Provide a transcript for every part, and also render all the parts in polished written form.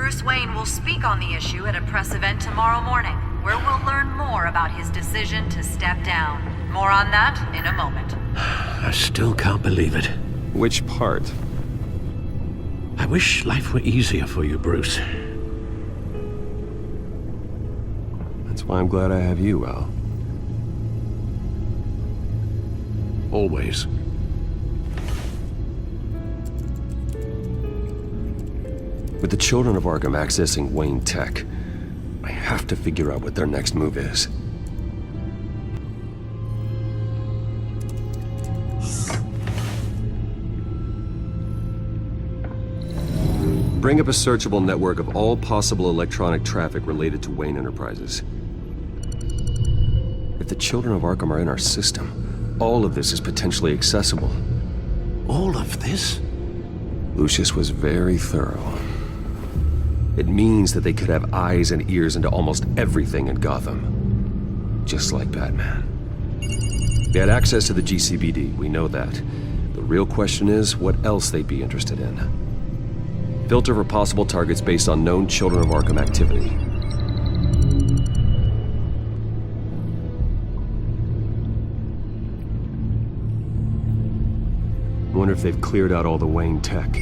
Bruce Wayne will speak on the issue at a press event tomorrow morning, where we'll learn more about his decision to step down. More on that in a moment. I still can't believe it. Which part? I wish life were easier for you, Bruce. That's why I'm glad I have you, Al. Always. With the children of Arkham accessing Wayne Tech, I have to figure out what their next move is. Bring up a searchable network of all possible electronic traffic related to Wayne Enterprises. If the children of Arkham are in our system, all of this is potentially accessible. All of this? Lucius was very thorough. It means that they could have eyes and ears into almost everything in Gotham. Just like Batman. They had access to the GCPD, we know that. The real question is, what else they'd be interested in. Filter for possible targets based on known Children of Arkham activity. I wonder if they've cleared out all the Wayne tech.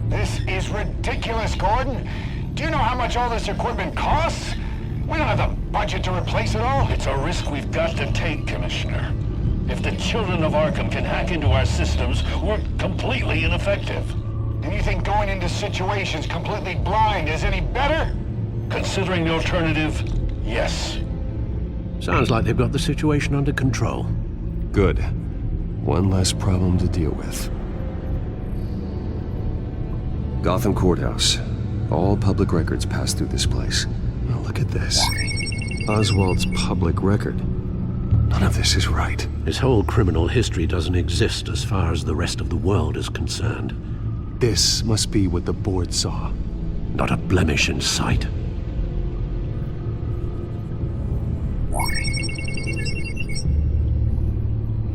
This is ridiculous, Gordon. Do you know how much all this equipment costs? We don't have the budget to replace it all. It's a risk we've got to take, Commissioner. If the Children of Arkham can hack into our systems, we're completely ineffective. And you think going into situations completely blind is any better? Considering the alternative, yes. Sounds like they've got the situation under control. Good. One less problem to deal with. Gotham Courthouse. All public records pass through this place. Now look at this. Oswald's public record. None of this is right. His whole criminal history doesn't exist as far as the rest of the world is concerned. This must be what the board saw. Not a blemish in sight.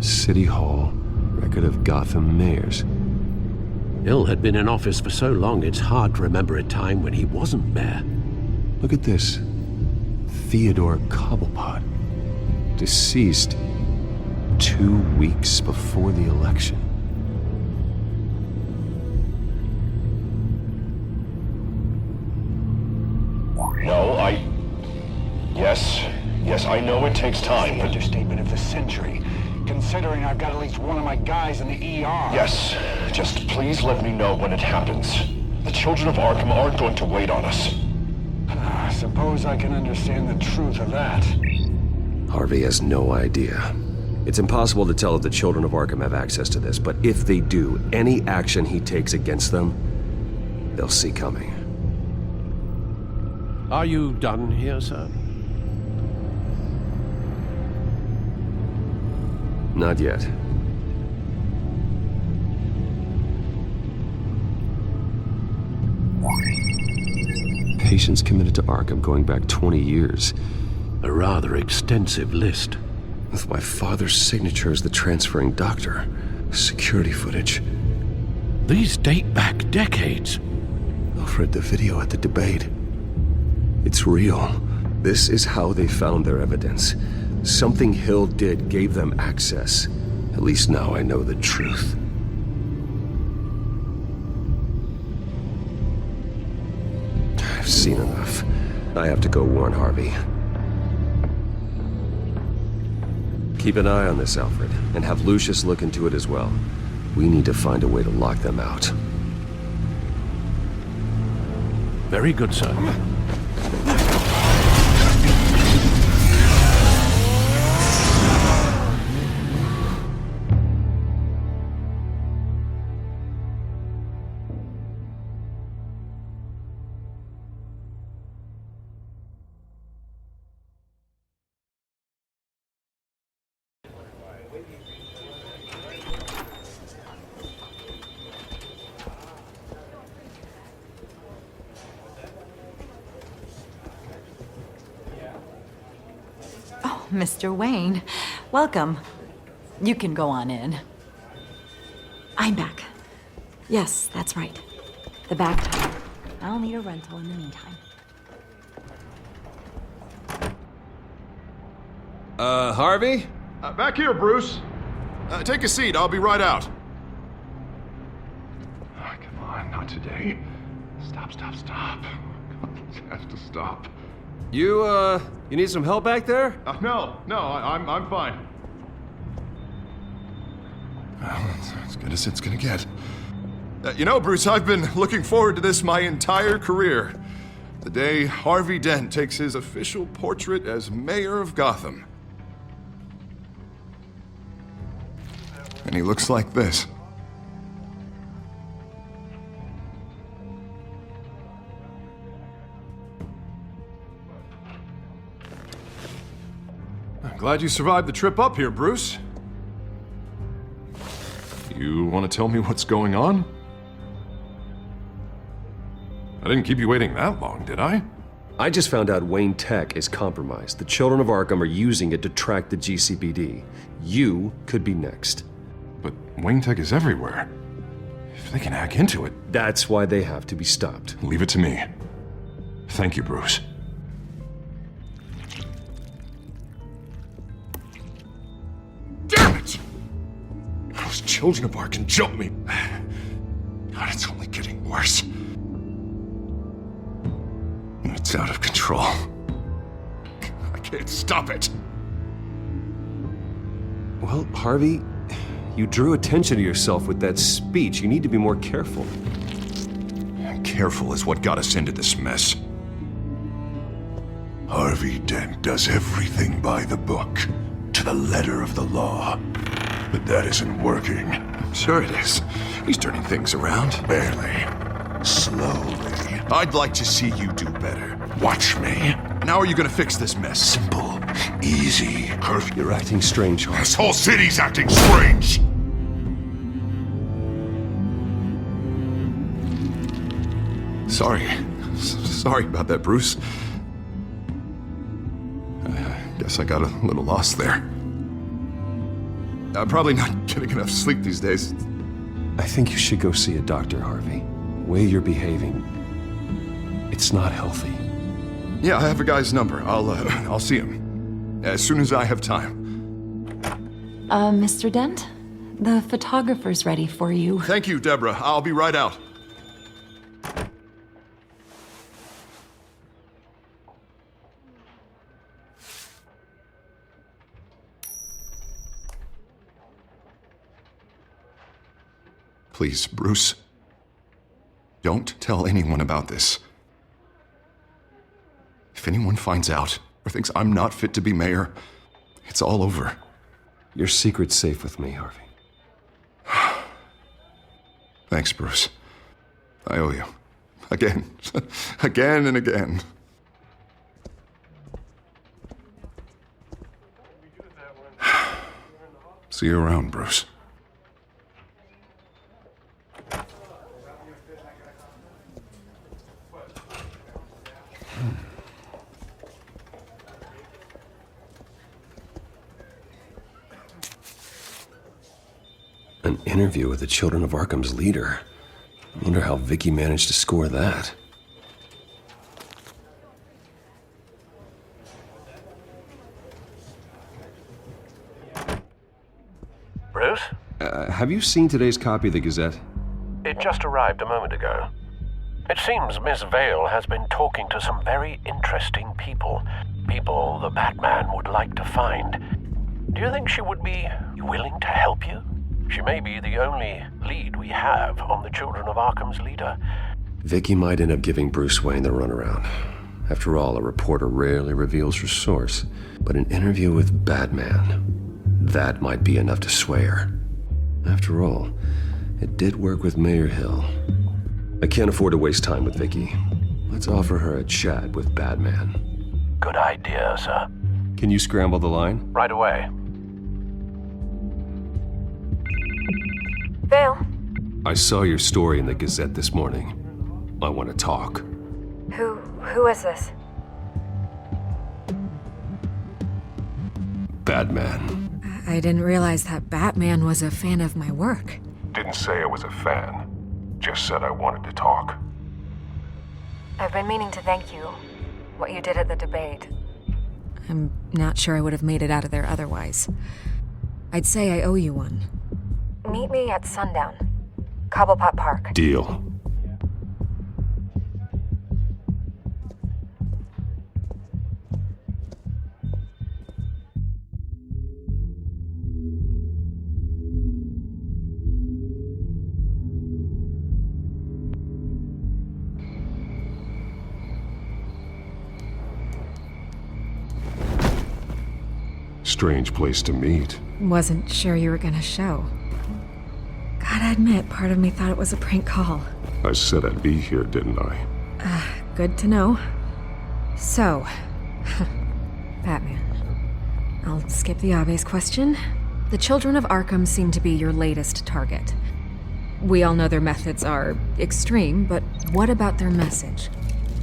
City Hall. Record of Gotham mayors. Hill had been in office for so long, it's hard to remember a time when he wasn't mayor. Look at this. Theodore Cobblepot. Deceased 2 weeks before the election. No, Yes, I know it takes time, The but... understatement of the century, considering I've got at least one of my guys in the ER. Yes, just please let me know when it happens. The Children of Arkham aren't going to wait on us. I suppose I can understand the truth of that. Harvey has no idea. It's impossible to tell if the Children of Arkham have access to this, but if they do, any action he takes against them, they'll see coming. Are you done here, sir? Not yet. Patients committed to Arkham going back 20 years. A rather extensive list. With my father's signature as the transferring doctor. Security footage. These date back decades. I've read the video at the debate. It's real. This is how they found their evidence. Something Hill did gave them access. At least now I know the truth. I've seen enough. I have to go warn Harvey. Keep an eye on this, Alfred, and have Lucius look into it as well. We need to find a way to lock them out. Very good, sir. Mr. Wayne, welcome. You can go on in. I'm back. Yes, that's right. The back tire. I'll need a rental in the meantime. Harvey? Back here, Bruce. Take a seat. I'll be right out. Oh, come on, not today. Stop. It has to stop. You need some help back there? No, I'm fine. Well, that's as good as it's gonna get. You know, Bruce, I've been looking forward to this my entire career. The day Harvey Dent takes his official portrait as mayor of Gotham. And he looks like this. I'm glad you survived the trip up here, Bruce. You want to tell me what's going on? I didn't keep you waiting that long, did I? I just found out Wayne Tech is compromised. The children of Arkham are using it to track the GCPD. You could be next. But Wayne Tech is everywhere. If they can hack into it... That's why they have to be stopped. Leave it to me. Thank you, Bruce. Damn it! Those children of Arkham jumped me. God, it's only getting worse. It's out of control. I can't stop it. Well, Harvey, you drew attention to yourself with that speech. You need to be more careful. Careful is what got us into this mess. Harvey Dent does everything by the book, to the letter of the law. But that isn't working. Sure it is. He's turning things around. Barely. Slowly. I'd like to see you do better. Watch me. Now are you gonna fix this mess? Simple. Easy. Perfect. You're acting strange, Harvey. This whole city's acting strange! Sorry about that, Bruce. I guess I got a little lost there. I'm probably not getting enough sleep these days. I think you should go see a doctor, Harvey. The way you're behaving, it's not healthy. Yeah, I have a guy's number. I'll see him as soon as I have time. Mr. Dent? The photographer's ready for you. Thank you, Deborah. I'll be right out. Please, Bruce. Don't tell anyone about this. If anyone finds out or thinks I'm not fit to be mayor, it's all over. Your secret's safe with me, Harvey. Thanks, Bruce. I owe you. Again. Again and again. See you around, Bruce. An interview with the Children of Arkham's leader. I wonder how Vicky managed to score that. Bruce? Have you seen today's copy of the Gazette? It just arrived a moment ago. It seems Miss Vale has been talking to some very interesting people. People the Batman would like to find. Do you think she would be willing to help you? She may be the only lead we have on the Children of Arkham's leader. Vicky might end up giving Bruce Wayne the runaround. After all, a reporter rarely reveals her source. But an interview with Batman, that might be enough to sway her. After all, it did work with Mayor Hill. I can't afford to waste time with Vicky. Let's offer her a chat with Batman. Good idea, sir. Can you scramble the line? Right away. Vale? I saw your story in the Gazette this morning. I want to talk. Who is this? Batman. I didn't realize that Batman was a fan of my work. Didn't say I was a fan. Just said I wanted to talk. I've been meaning to thank you. What you did at the debate. I'm not sure I would have made it out of there otherwise. I'd say I owe you one. Meet me at sundown. Cobblepot Park. Deal. Strange place to meet. Wasn't sure you were gonna show. Gotta admit, part of me thought it was a prank call. I said I'd be here, didn't I? Good to know. So, Batman. I'll skip the obvious question. The children of Arkham seem to be your latest target. We all know their methods are extreme, but what about their message?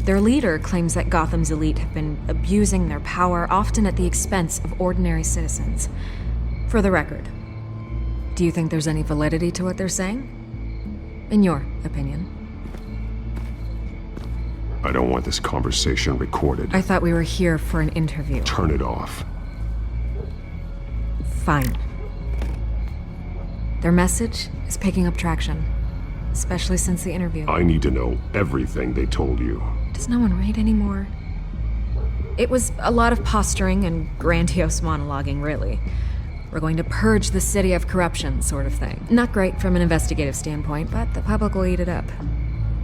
Their leader claims that Gotham's elite have been abusing their power, often at the expense of ordinary citizens. For the record, do you think there's any validity to what they're saying? In your opinion? I don't want this conversation recorded. I thought we were here for an interview. Turn it off. Fine. Their message is picking up traction, especially since the interview. I need to know everything they told you. Does no one read anymore? It was a lot of posturing and grandiose monologuing, really. We're going to purge the city of corruption, sort of thing. Not great from an investigative standpoint, but the public will eat it up.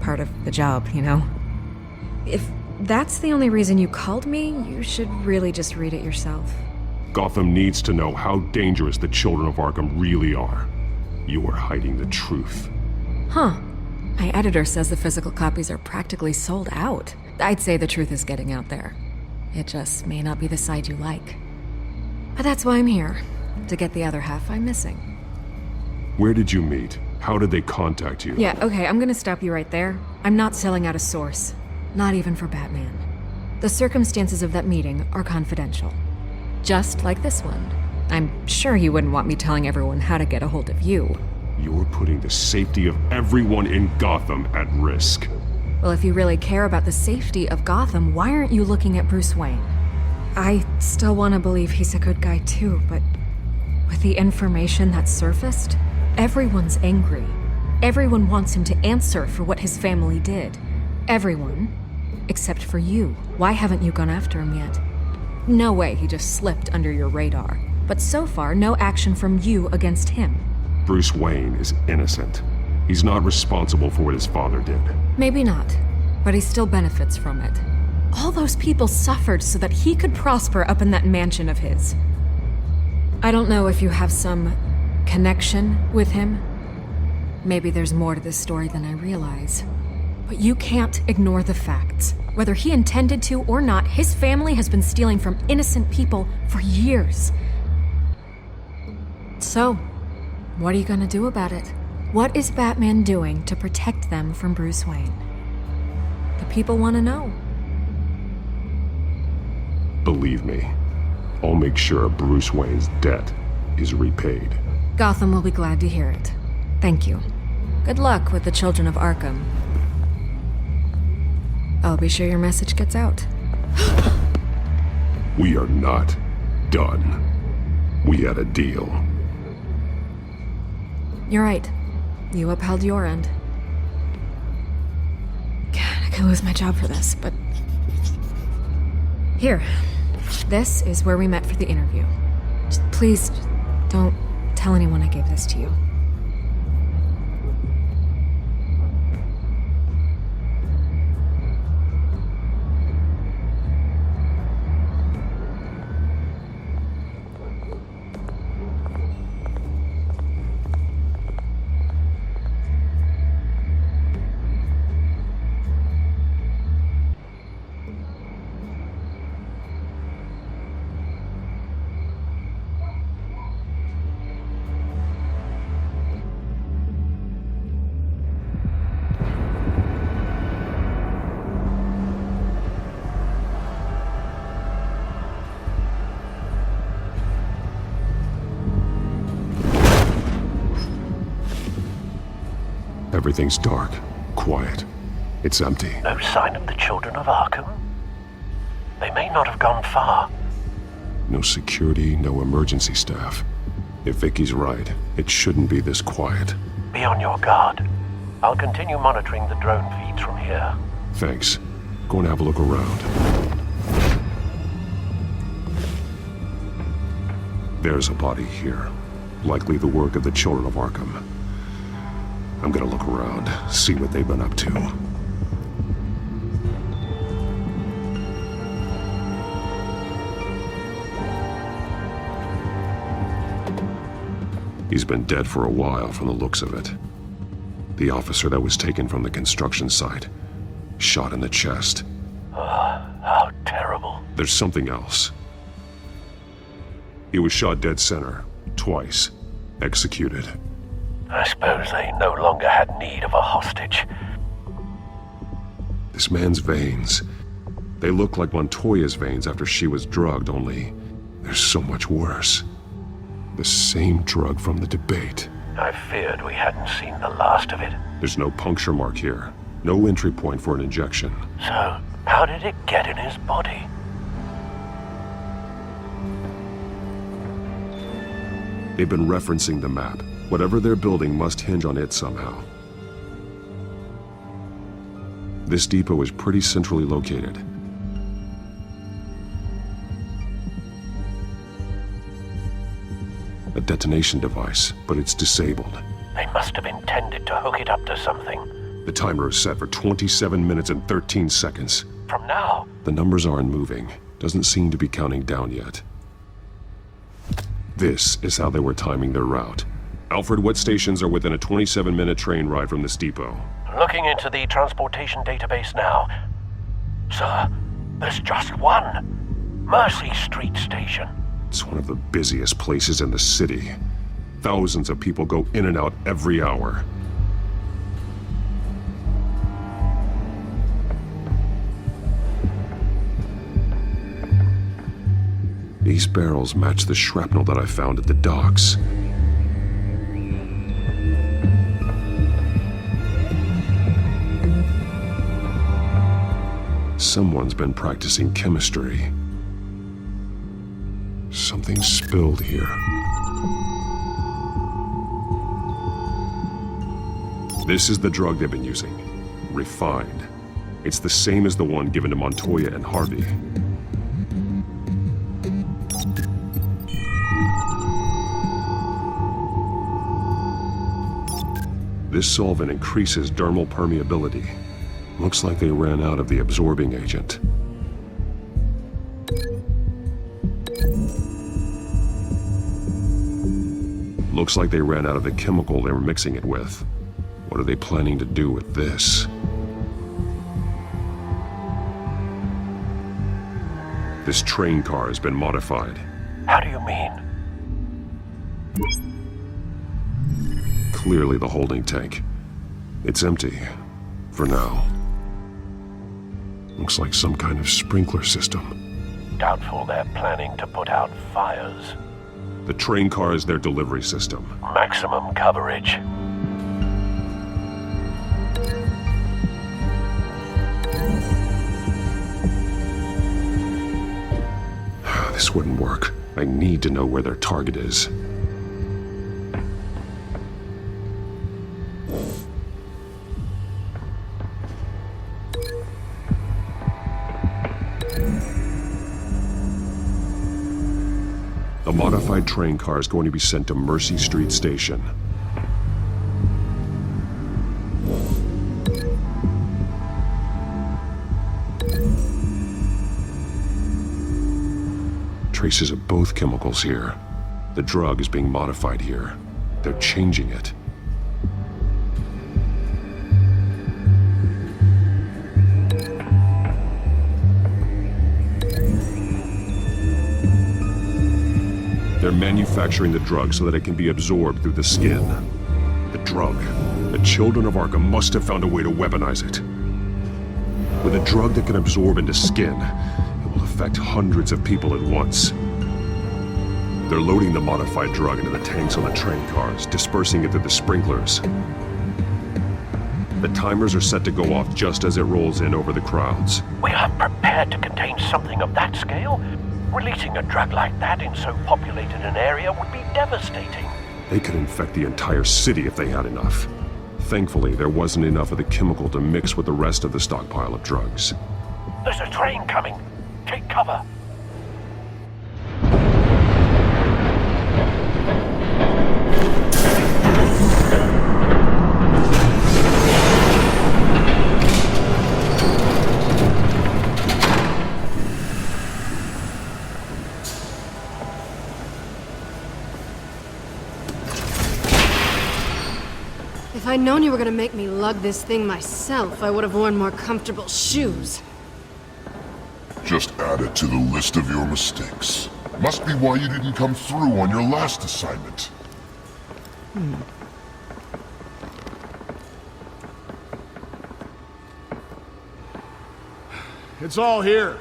Part of the job, you know? If that's the only reason you called me, you should really just read it yourself. Gotham needs to know how dangerous the children of Arkham really are. You are hiding the truth. Huh. My editor says the physical copies are practically sold out. I'd say the truth is getting out there. It just may not be the side you like. But that's why I'm here, to get the other half I'm missing. Where did you meet? How did they contact you? Yeah, okay, I'm gonna stop you right there. I'm not selling out a source. Not even for Batman. The circumstances of that meeting are confidential. Just like this one. I'm sure you wouldn't want me telling everyone how to get a hold of you. You're putting the safety of everyone in Gotham at risk. Well, if you really care about the safety of Gotham, why aren't you looking at Bruce Wayne? I still want to believe he's a good guy too, but with the information that's surfaced, everyone's angry. Everyone wants him to answer for what his family did. Everyone, except for you. Why haven't you gone after him yet? No way he just slipped under your radar. But so far, no action from you against him. Bruce Wayne is innocent. He's not responsible for what his father did. Maybe not, but he still benefits from it. All those people suffered so that he could prosper up in that mansion of his. I don't know if you have some connection with him. Maybe there's more to this story than I realize. But you can't ignore the facts. Whether he intended to or not, his family has been stealing from innocent people for years. So, what are you gonna do about it? What is Batman doing to protect them from Bruce Wayne? The people want to know. Believe me, I'll make sure Bruce Wayne's debt is repaid. Gotham will be glad to hear it. Thank you. Good luck with the children of Arkham. I'll be sure your message gets out. We are not done. We had a deal. You're right. You upheld your end. God, I could lose my job for this, but... Here. This is where we met for the interview. Just please, don't tell anyone I gave this to you. Everything's dark, quiet. It's empty. No sign of the children of Arkham? They may not have gone far. No security, no emergency staff. If Vicky's right, it shouldn't be this quiet. Be on your guard. I'll continue monitoring the drone feeds from here. Thanks. Go and have a look around. There's a body here. Likely the work of the children of Arkham. I'm gonna look around, see what they've been up to. He's been dead for a while from the looks of it. The officer that was taken from the construction site. Shot in the chest. How terrible. There's something else. He was shot dead center, twice. Executed. I suppose they no longer had need of a hostage. This man's veins. They look like Montoya's veins after she was drugged, only they're so much worse. The same drug from the debate. I feared we hadn't seen the last of it. There's no puncture mark here. No entry point for an injection. So, how did it get in his body? They've been referencing the map. Whatever they're building must hinge on it somehow. This depot is pretty centrally located. A detonation device, but it's disabled. They must have intended to hook it up to something. The timer is set for 27 minutes and 13 seconds. From now? The numbers aren't moving. Doesn't seem to be counting down yet. This is how they were timing their route. Alfred, what stations are within a 27-minute train ride from this depot? Looking into the transportation database now. Sir, there's just one. Mercy Street Station. It's one of the busiest places in the city. Thousands of people go in and out every hour. These barrels match the shrapnel that I found at the docks. Someone's been practicing chemistry. Something spilled here. This is the drug they've been using. Refined. It's the same as the one given to Montoya and Harvey. This solvent increases dermal permeability. Looks like they ran out of the absorbing agent. Looks like they ran out of the chemical they were mixing it with. What are they planning to do with this? This train car has been modified. How do you mean? Clearly the holding tank. It's empty. For now. Looks like some kind of sprinkler system. Doubtful they're planning to put out fires. The train car is their delivery system. Maximum coverage. This wouldn't work. I need to know where their target is. A modified train car is going to be sent to Mercy Street Station. Traces of both chemicals here. The drug is being modified here. They're changing it. They're manufacturing the drug so that it can be absorbed through the skin. The drug. The children of Arkham must have found a way to weaponize it. With a drug that can absorb into skin, it will affect hundreds of people at once. They're loading the modified drug into the tanks on the train cars, dispersing it through the sprinklers. The timers are set to go off just as it rolls in over the crowds. We are prepared to contain something of that scale? Releasing a drug like that in so populated an area would be devastating. They could infect the entire city if they had enough. Thankfully, there wasn't enough of the chemical to mix with the rest of the stockpile of drugs. There's a train coming. Take cover. If I'd known you were gonna make me lug this thing myself, I would have worn more comfortable shoes. Just add it to the list of your mistakes. Must be why you didn't come through on your last assignment. It's all here.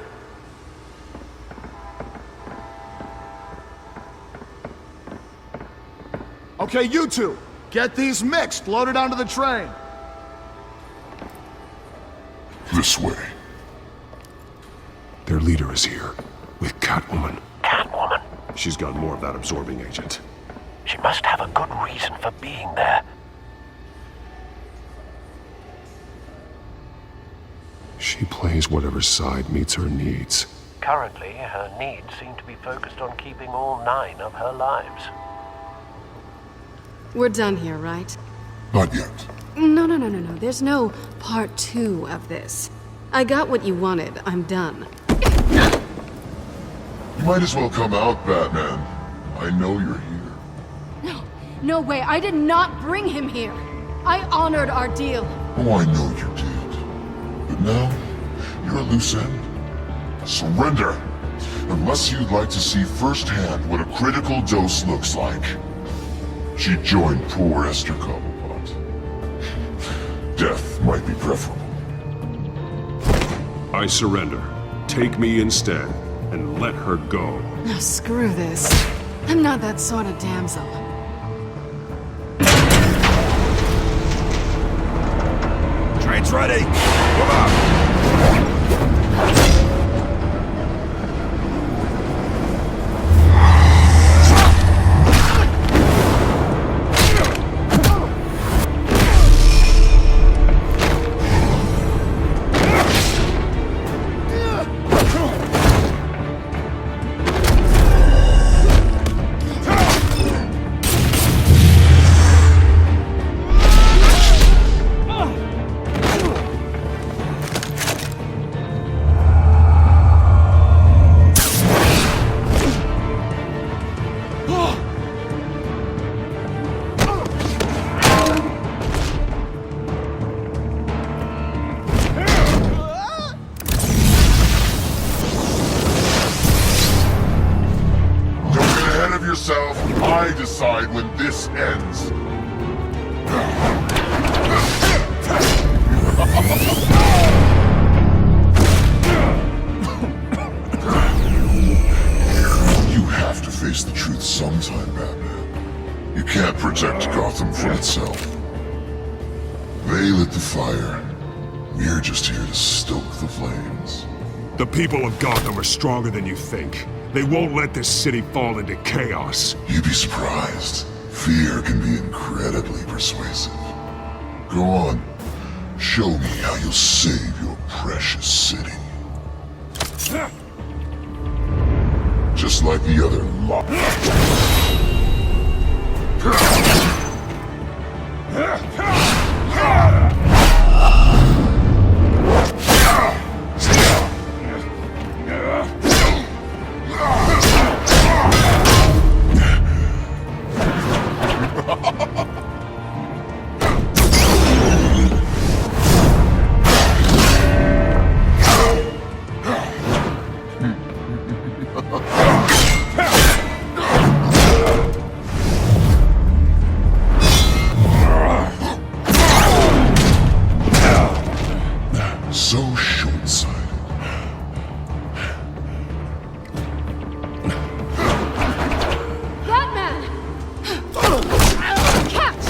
Okay, you two, get these mixed, loaded onto the train. This way. Their leader is here, with Catwoman. Catwoman? She's got more of that absorbing agent. She must have a good reason for being there. She plays whatever side meets her needs. Currently, her needs seem to be focused on keeping all 9 of her lives. We're done here, right? Not yet. No. There's no part 2 of this. I got what you wanted. I'm done. You might as well come out, Batman. I know you're here. No way. I did not bring him here. I honored our deal. Oh, I know you did. But now, you're a loose end. Surrender! Unless you'd like to see firsthand what a critical dose looks like. She joined poor Esther Cobblepot. Death might be preferable. I surrender. Take me instead, and let her go. Now screw this. I'm not that sort of damsel. Train's ready. Come on. Yourself, I decide when this ends. You have to face the truth sometime, Batman. You can't protect Gotham from itself. They lit the fire. We're just here to stoke the flames. The people of Gotham are stronger than you think. They won't let this city fall into chaos. You'd be surprised. Fear can be incredibly persuasive. Go on. Show me how you'll save your precious city. Just like the other lot. So short-sighted. Batman! Catch!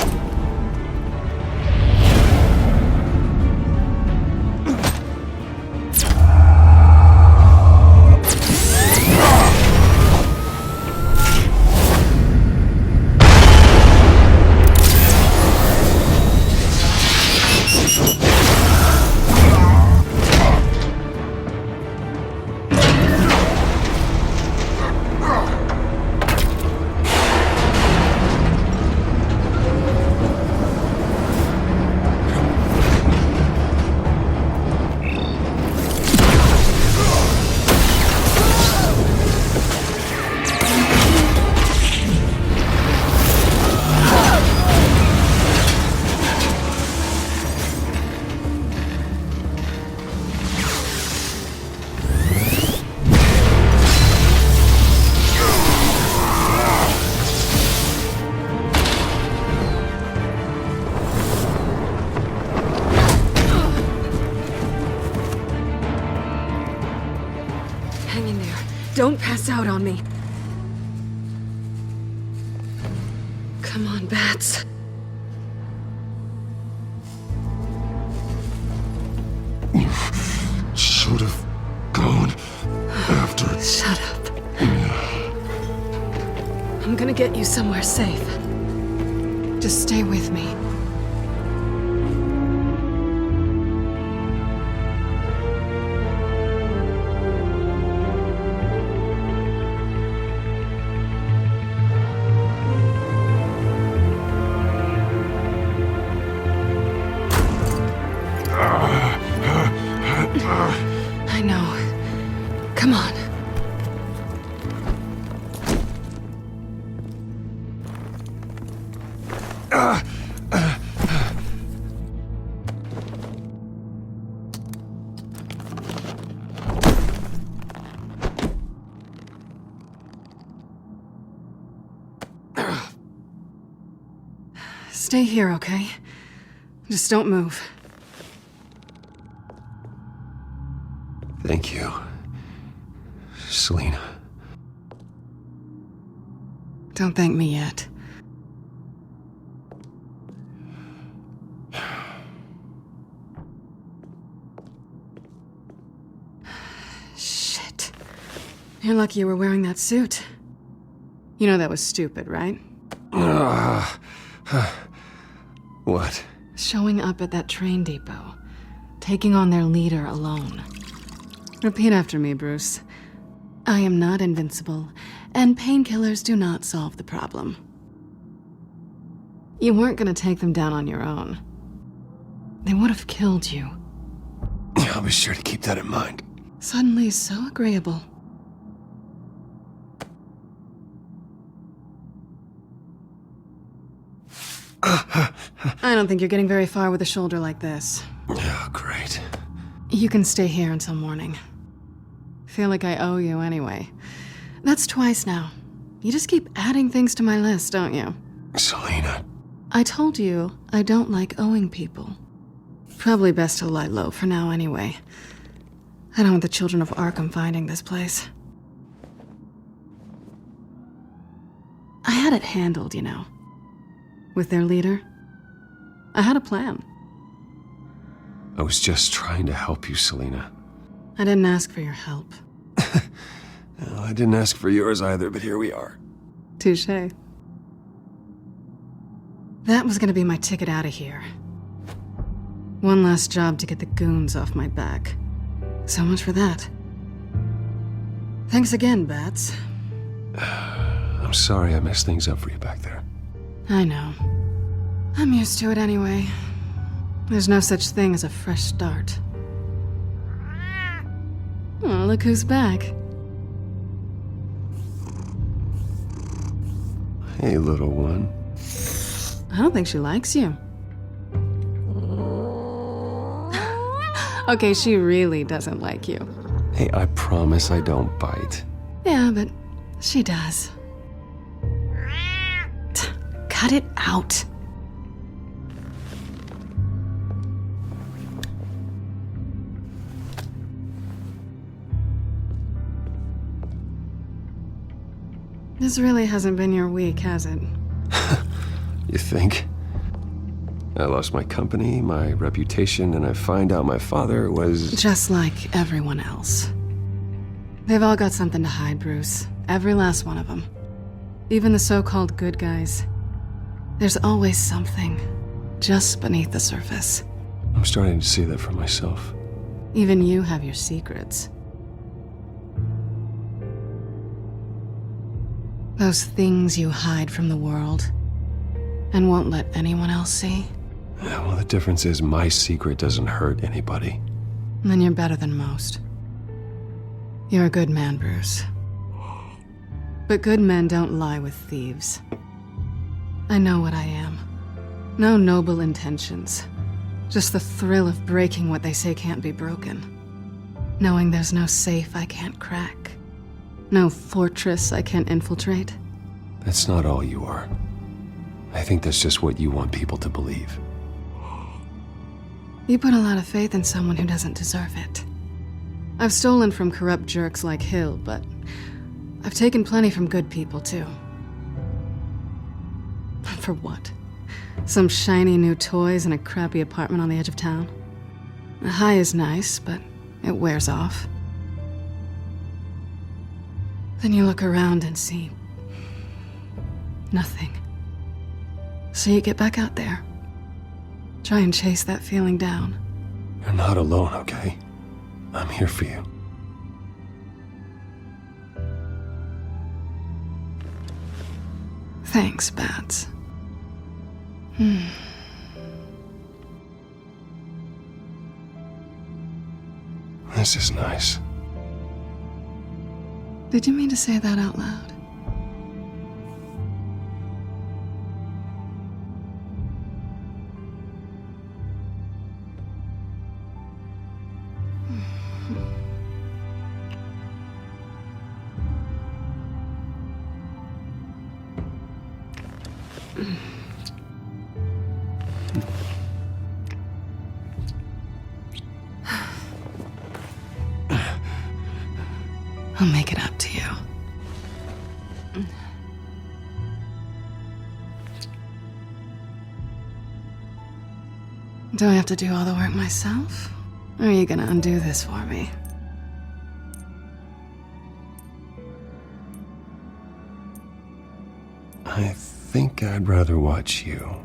Don't pass out on me. Come on, Bats. Should have gone after. Shut up. I'm gonna get you somewhere safe. Just stay with me. I know. Come on. Stay here, okay? Just don't move. Thank you, Selina. Don't thank me yet. Shit. You're lucky you were wearing that suit. You know that was stupid, right? What? Showing up at that train depot. Taking on their leader alone. Repeat after me, Bruce. I am not invincible, and painkillers do not solve the problem. You weren't gonna take them down on your own. They would have killed you. I'll be sure to keep that in mind. Suddenly so agreeable. I don't think you're getting very far with a shoulder like this. Oh, great. You can stay here until morning. Feel like I owe you anyway. That's twice now. You just keep adding things to my list, don't you? Selina. I told you I don't like owing people. Probably best to lie low for now anyway. I don't want the children of Arkham finding this place. I had it handled, you know. With their leader. I had a plan. I was just trying to help you, Selina. I didn't ask for your help. Well, I didn't ask for yours either, but here we are. Touché. That was gonna be my ticket out of here. One last job to get the goons off my back. So much for that. Thanks again, Bats. I'm sorry I messed things up for you back there. I know. I'm used to it anyway. There's no such thing as a fresh start. Oh, look who's back. Hey, little one. I don't think she likes you. Okay, she really doesn't like you. Hey, I promise I don't bite. Yeah, but she does. Cut it out. This really hasn't been your week, has it? You think? I lost my company, my reputation, and I find out my father was... Just like everyone else. They've all got something to hide, Bruce. Every last one of them. Even the so-called good guys. There's always something just beneath the surface. I'm starting to see that for myself. Even you have your secrets. Those things you hide from the world and won't let anyone else see. Yeah, well, the difference is my secret doesn't hurt anybody. Then you're better than most. You're a good man, Bruce. But good men don't lie with thieves. I know what I am. No noble intentions. Just the thrill of breaking what they say can't be broken. Knowing there's no safe I can't crack. No fortress I can't infiltrate. That's not all you are. I think that's just what you want people to believe. You put a lot of faith in someone who doesn't deserve it. I've stolen from corrupt jerks like Hill, but I've taken plenty from good people, too. For what? Some shiny new toys and a crappy apartment on the edge of town? The high is nice, but it wears off. Then you look around and see nothing. So you get back out there. Try and chase that feeling down. You're not alone, okay? I'm here for you. Thanks, Bats. This is nice. Did you mean to say that out loud? I'll make it up to you. Do I have to do all the work myself? Or are you gonna undo this for me? I think I'd rather watch you.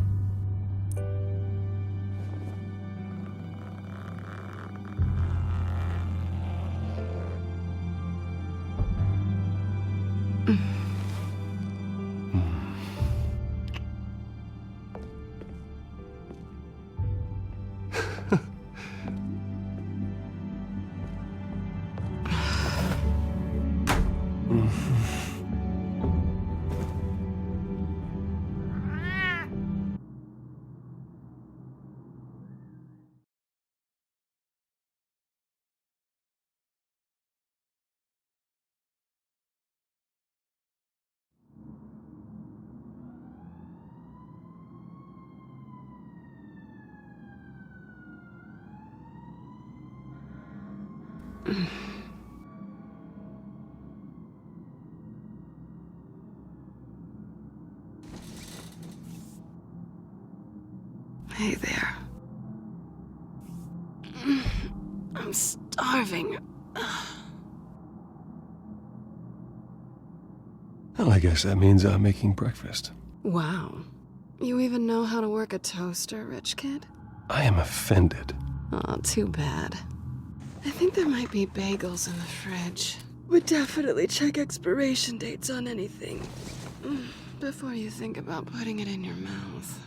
Hey there. I'm starving. Well, I guess that means I'm making breakfast. Wow. You even know how to work a toaster, rich kid? I am offended. Aw, too bad. I think there might be bagels in the fridge. Would definitely check expiration dates on anything before you think about putting it in your mouth.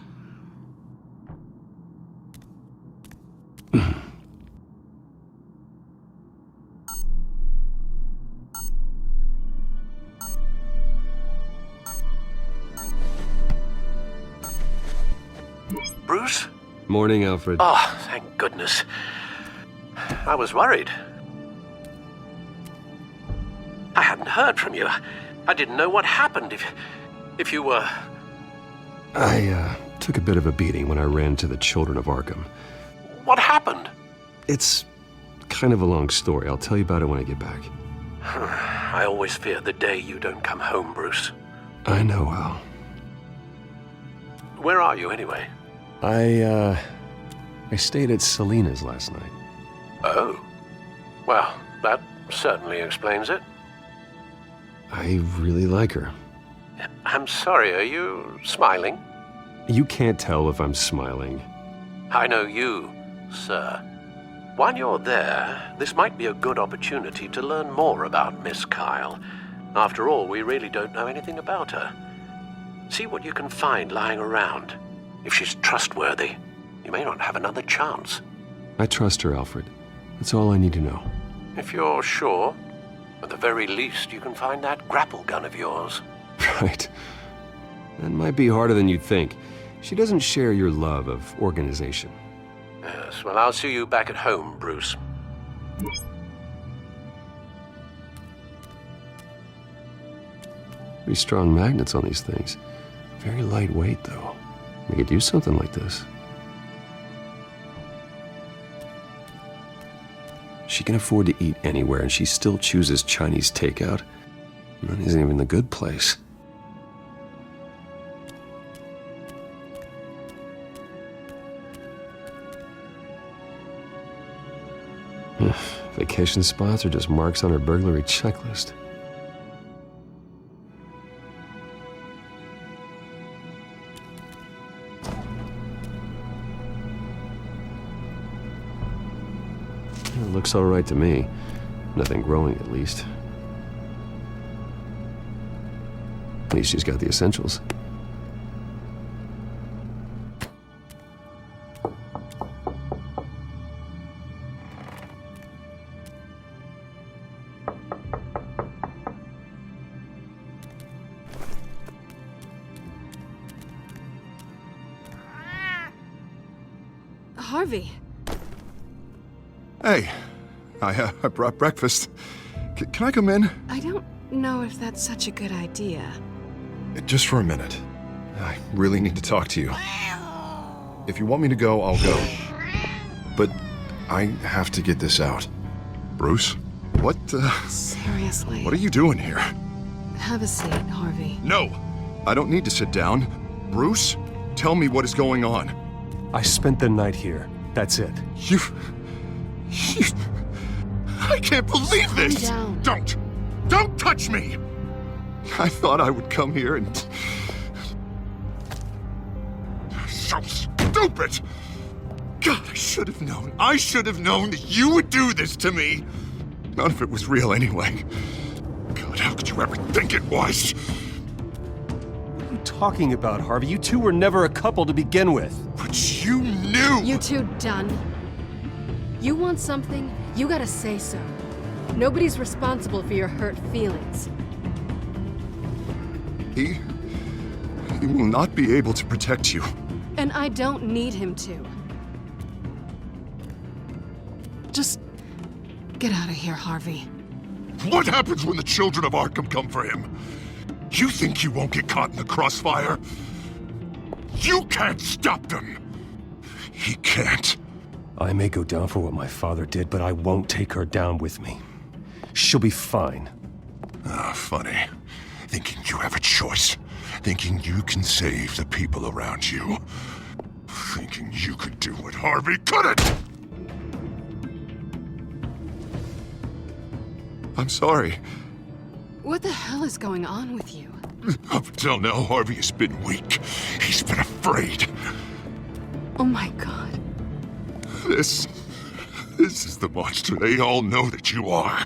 Bruce? Morning, Alfred. Oh, thank goodness. I was worried. I hadn't heard from you. I didn't know what happened if you were... I took a bit of a beating when I ran to the Children of Arkham. What happened? It's kind of a long story. I'll tell you about it when I get back. I always fear the day you don't come home, Bruce. I know, Al. Where are you, anyway? I stayed at Selena's last night. Oh. Well, that certainly explains it. I really like her. I'm sorry, are you smiling? You can't tell if I'm smiling. I know you, sir. While you're there, this might be a good opportunity to learn more about Miss Kyle. After all, we really don't know anything about her. See what you can find lying around. If she's trustworthy, you may not have another chance. I trust her, Alfred. That's all I need to know. If you're sure, at the very least, you can find that grapple gun of yours. Right. That might be harder than you'd think. She doesn't share your love of organization. Yes, well, I'll see you back at home, Bruce. Pretty strong magnets on these things. Very lightweight, though. We could use something like this. She can afford to eat anywhere, and she still chooses Chinese takeout. That isn't even the good place. Vacation spots are just marks on her burglary checklist. It looks all right to me. Nothing growing, at least. At least she's got the essentials. Harvey. Hey, I brought breakfast. Can I come in? I don't know if that's such a good idea. Just for a minute. I really need to talk to you. If you want me to go, I'll go. But I have to get this out. Bruce? What, Seriously. What are you doing here? Have a seat, Harvey. No! I don't need to sit down. Bruce, tell me what is going on. I spent the night here. That's it. You... I can't believe this! Calm down. Don't touch me! I thought I would come here and... So stupid! God, I should have known. I should have known that you would do this to me! None of it was real anyway. God, how could you ever think it was? What are you talking about, Harvey? You two were never a couple to begin with. But you knew! You two done? You want something, you gotta say so. Nobody's responsible for your hurt feelings. He will not be able to protect you. And I don't need him to. Just get out of here, Harvey. What happens when the children of Arkham come for him? You think you won't get caught in the crossfire? You can't stop them! He can't. I may go down for what my father did, but I won't take her down with me. She'll be fine. Ah, funny. Thinking you have a choice. Thinking you can save the people around you. Thinking you could do what Harvey couldn't! I'm sorry. What the hell is going on with you? Up until now, Harvey has been weak. He's been afraid. Oh my God. This is the monster they all know that you are.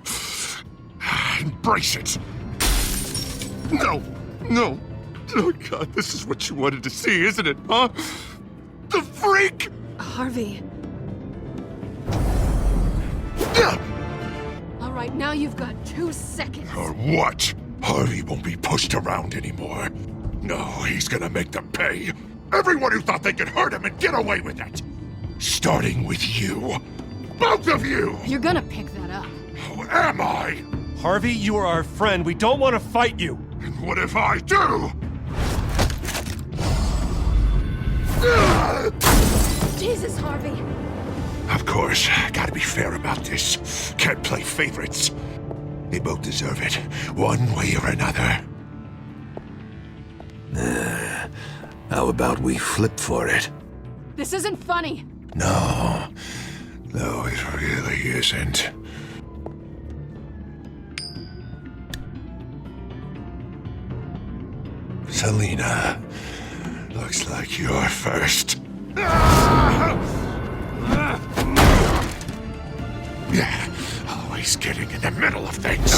Embrace it. No. Oh God, this is what you wanted to see, isn't it, huh? The freak! Harvey. All right, now you've got 2 seconds. Or what? Harvey won't be pushed around anymore. No, he's gonna make them pay. Everyone who thought they could hurt him and get away with it. Starting with you. Both of you! You're gonna pick that up. Who am I? Harvey, you are our friend. We don't want to fight you. And what if I do? Jesus, Harvey. Of course, gotta be fair about this. Can't play favorites. They both deserve it, one way or another. How about we flip for it? This isn't funny. No, it really isn't. Selina, looks like you're first. Yeah, always getting in the middle of things.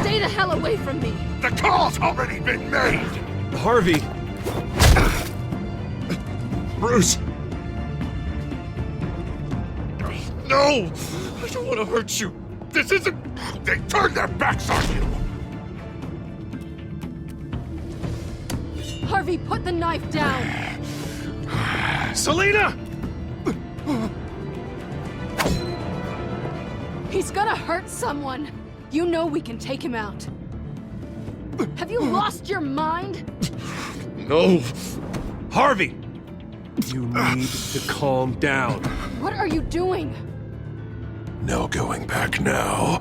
Stay the hell away from me. The call's already been made. Harvey! Bruce! No! I don't want to hurt you. This isn't... They turned their backs on you. Harvey, put the knife down. Selina! He's gonna hurt someone. You know we can take him out. Have you lost your mind? No. Harvey! You need to calm down. What are you doing? No going back now.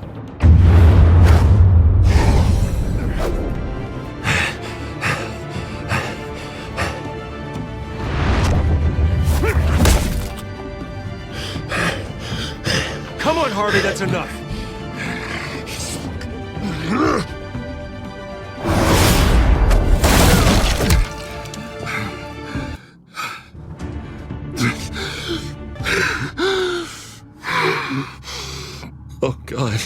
Come on, Harvey, that's enough. Oh, God.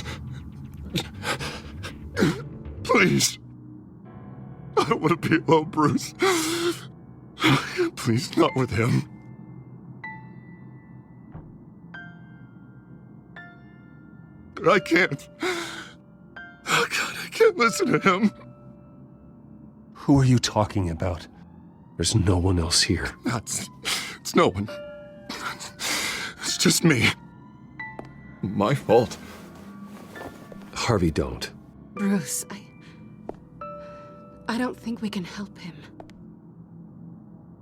Please. I don't want to be alone, Bruce. Please, not with him. I can't. Oh, God, I can't listen to him. Who are you talking about? There's no one else here. It's no one. It's just me. My fault. Harvey, don't. Bruce, I don't think we can help him.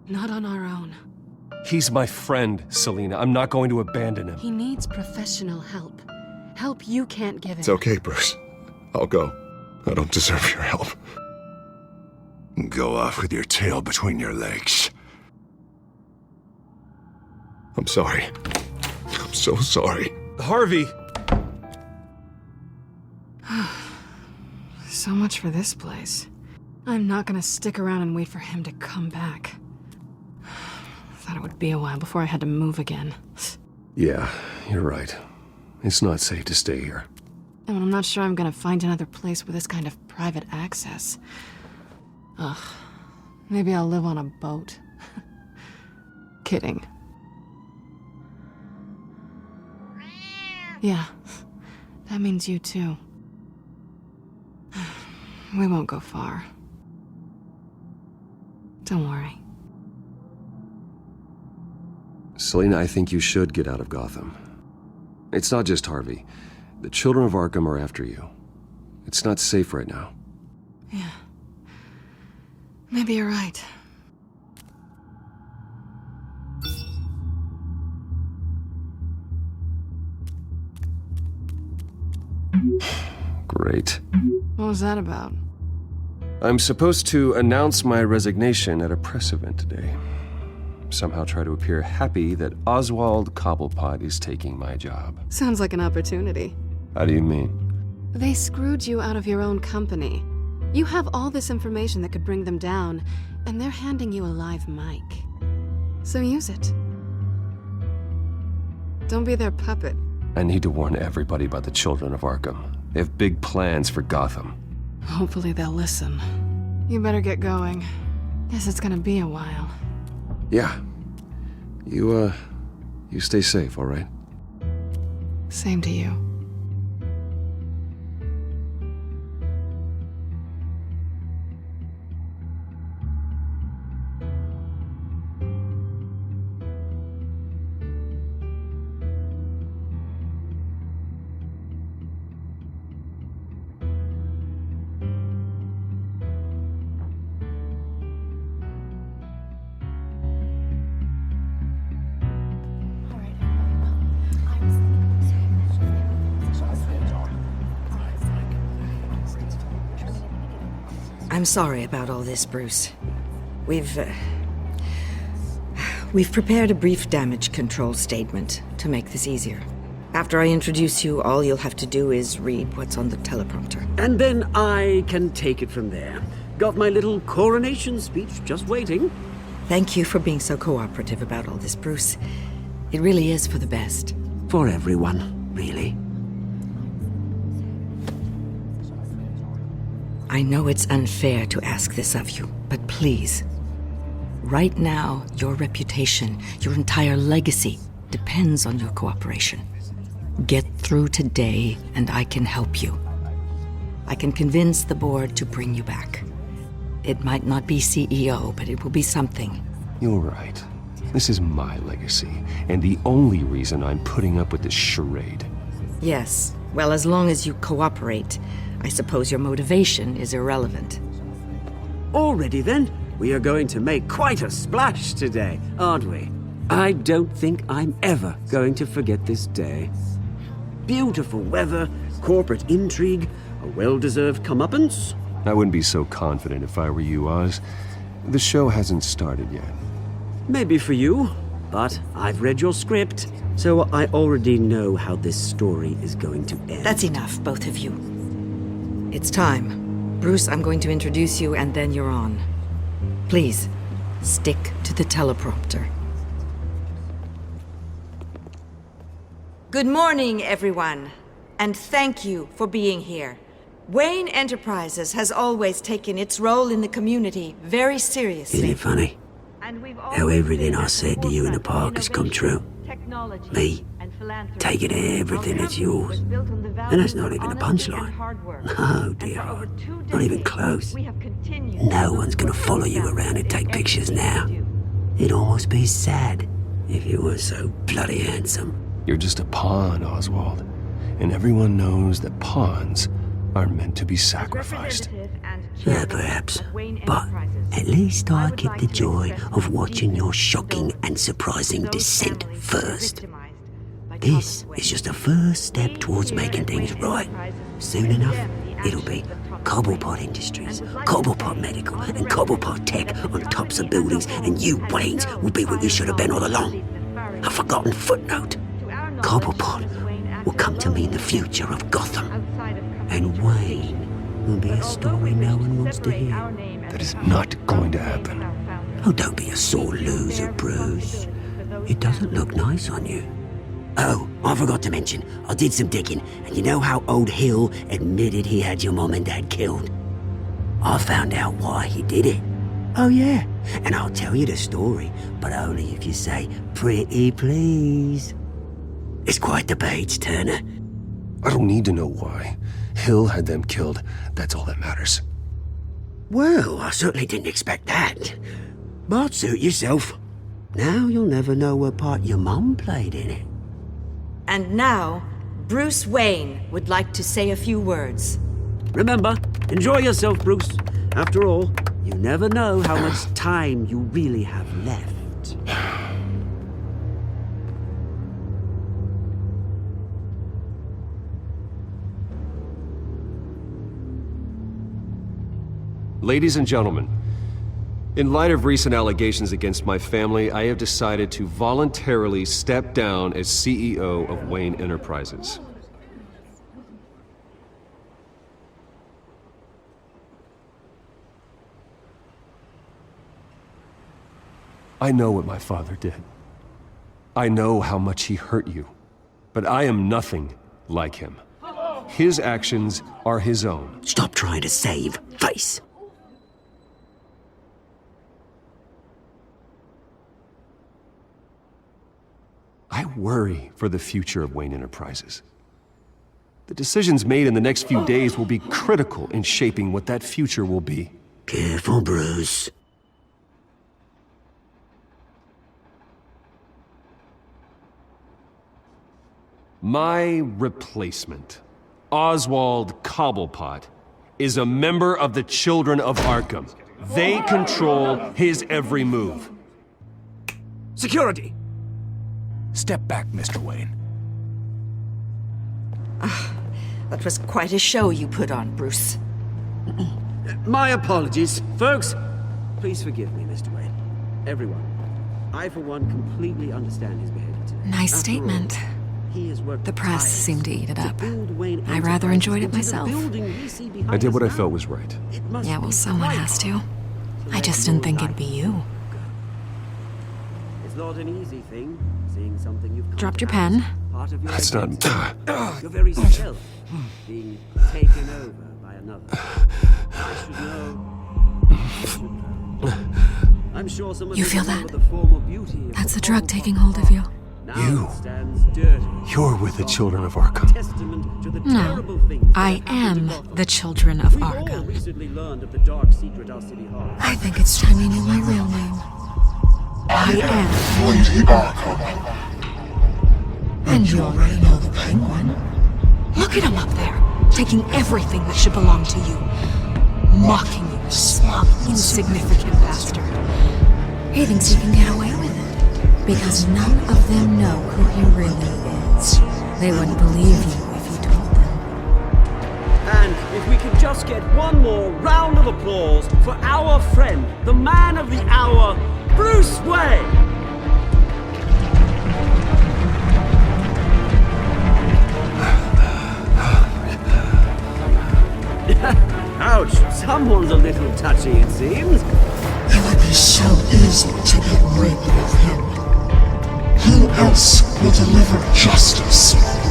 Not on our own. He's my friend, Selina. I'm not going to abandon him. He needs professional help. Help you can't give him. It's okay, Bruce. I'll go. I don't deserve your help. Go off with your tail between your legs. I'm sorry. I'm so sorry. Harvey! So much for this place. I'm not gonna stick around and wait for him to come back. Thought it would be a while before I had to move again. Yeah, you're right. It's not safe to stay here. And I'm not sure I'm gonna find another place with this kind of private access. Ugh. Maybe I'll live on a boat. Kidding. Yeah. That means you too. We won't go far. Don't worry. Selina, I think you should get out of Gotham. It's not just Harvey. The children of Arkham are after you. It's not safe right now. Yeah. Maybe you're right. Great. What was that about? I'm supposed to announce my resignation at a press event today. Somehow try to appear happy that Oswald Cobblepot is taking my job. Sounds like an opportunity. How do you mean? They screwed you out of your own company. You have all this information that could bring them down, and they're handing you a live mic. So use it. Don't be their puppet. I need to warn everybody about the children of Arkham. They have big plans for Gotham. Hopefully they'll listen. You better get going. Guess it's gonna be a while. Yeah. You stay safe, all right? Same to you. I'm sorry about all this, Bruce. We've prepared a brief damage control statement to make this easier. After I introduce you, all you'll have to do is read what's on the teleprompter. And then I can take it from there. Got my little coronation speech just waiting. Thank you for being so cooperative about all this, Bruce. It really is for the best. For everyone, really. I know it's unfair to ask this of you, but please. Right now, your reputation, your entire legacy, depends on your cooperation. Get through today, and I can help you. I can convince the board to bring you back. It might not be CEO, but it will be something. You're right. This is my legacy, and the only reason I'm putting up with this charade. Yes, well, as long as you cooperate, I suppose your motivation is irrelevant. Already then, we are going to make quite a splash today, aren't we? I don't think I'm ever going to forget this day. Beautiful weather, corporate intrigue, a well-deserved comeuppance, I wouldn't be so confident if I were you, Oz. The show hasn't started yet. Maybe for you, but I've read your script, so I already know how this story is going to end. That's enough, both of you. It's time. Bruce, I'm going to introduce you, and then you're on. Please, stick to the teleprompter. Good morning, everyone, and thank you for being here. Wayne Enterprises has always taken its role in the community very seriously. Isn't it funny how everything I said to you in the park has come true? Me, taking everything that's yours. And that's not even a punchline. No, dear heart, not even close. No one's gonna follow you around and take pictures now. It'd almost be sad if you were so bloody handsome. You're just a pawn, Oswald. And everyone knows that pawns are meant to be sacrificed. Yeah, perhaps. But at least I get the joy of watching your shocking and surprising descent first. This is just a first step towards making things right. Soon enough, it'll be Cobblepot Industries, Cobblepot Medical, and Cobblepot Tech on tops of buildings, and you, Waynes, will be what you should have been all along. A forgotten footnote. Cobblepot will come to mean the future of Gotham. And Wayne will be a story no one wants to hear. That is not going to happen. Oh, don't be a sore loser, Bruce. It doesn't look nice on you. Oh, I forgot to mention, I did some digging, and you know how old Hill admitted he had your mom and dad killed? I found out why he did it. Oh yeah, and I'll tell you the story, but only if you say, pretty please. It's quite the page, Turner. I don't need to know why. Hill had them killed. That's all that matters. Well, I certainly didn't expect that. But suit yourself. Now you'll never know what part your mum played in it. And now, Bruce Wayne would like to say a few words. Remember, enjoy yourself, Bruce. After all, you never know how much time you really have left. Ladies and gentlemen, in light of recent allegations against my family, I have decided to voluntarily step down as CEO of Wayne Enterprises. I know what my father did. I know how much he hurt you, but I am nothing like him. His actions are his own. Stop trying to save face. I worry for the future of Wayne Enterprises. The decisions made in the next few days will be critical in shaping what that future will be. Careful, Bruce. My replacement, Oswald Cobblepot, is a member of the Children of Arkham. They control his every move. Security! Step back, Mr. Wayne. That was quite a show you put on, Bruce. My apologies. Folks, please forgive me, Mr. Wayne. Everyone. I, for one, completely understand his behavior today. Nice statement. The press seemed to eat it up. I rather enjoyed it myself. I did what I felt was right. Yeah, well, someone has to. I just didn't think it'd be you. It's not an easy thing, seeing something you've Dropped your pen. part of your That's not... your very self being taken over by another. I should know. I'm sure someone You feel that? the form of beauty of That's the drug taking hold of you. You. You're with the Children of Arkham. No, I am the Children of Arkham. I think it's time you knew my real name. I am Lady Arkham. And you already know the Penguin. Look at him up there, taking everything that should belong to you. Mocking you, smug, insignificant bastard. He thinks he can get away with it. Because none of them know who he really is. They wouldn't believe you if you told them. And if we could just get one more round applause for our friend, the man of the hour, Bruce Wayne! Ouch, someone's a little touchy, it seems. It would be so easy to get rid of him. Who else will deliver justice?